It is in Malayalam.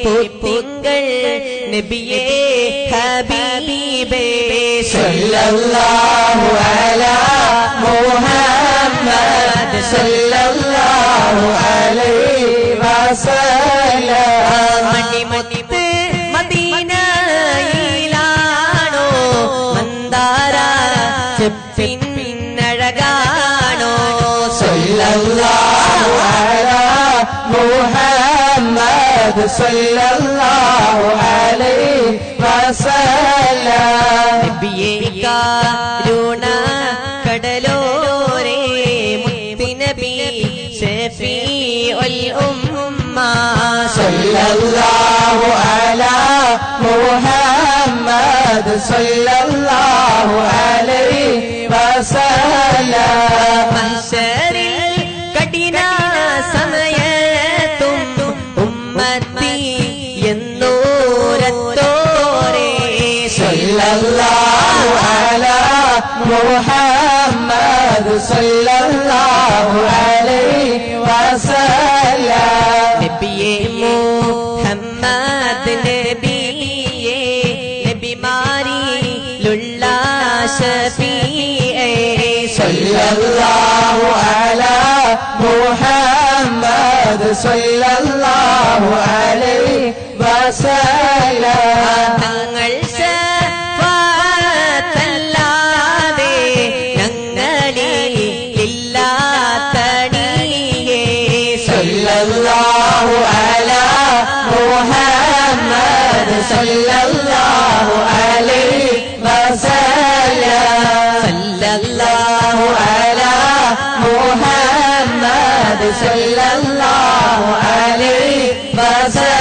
पुतिंगल नबिये हबीबे सल्लल्लाहु अला मुहम्मद सल्लल्लाहु अलैहि वसल्लम मणिमुത്ത് മദീനയിലാണോ മന്ദാര ചെപ്പിന്നഴകാണോ സല്ലല്ലാഹു അലാ മുഹമ്മദ് സല്ലല്ലാഹു അലൈഹി വസല്ലം നബിയേ കരുണ കടലോരേ മുത്തുനബി ശഫീഉൽ ഉമ്മ സല്ലല്ലാഹു അലാ മുഹമ്മദ് സല്ലല്ലാഹു അലൈഹി വസല്ലം മഹ്ശറിൽ കഠിന സമയത്തും ഉമ്മത്തി എന്നൂരത്തോരേ സല്ലല്ലാഹു അലാ മുഹമ്മദ് സല്ലല്ലാഹു അലൈഹി വസല്ലം നബിയേ മുഹമ്മദ് നബിയേ നബിമാരിലുള്ള ശഫീഇ സല്ലല്ലാഹു അലാ മുഹമ്മദ് സല്ലല്ലാഹു അലൈഹി വസല്ലം തങ്ങൾ ശഫാഅത്തല്ലാതെ ഞങ്ങളിൽ ഇല്ലാത്തടിയേ സല്ലല്ലാഹു അലാ മുഹമ്മദ് സല്ലല്ലാഹു അലൈഹി വസല്ലം സല്ലല്ലാഹു അലാ മുഹമ്മദ് സല്ലല്ലാഹു അലൈഹി വസല്ലം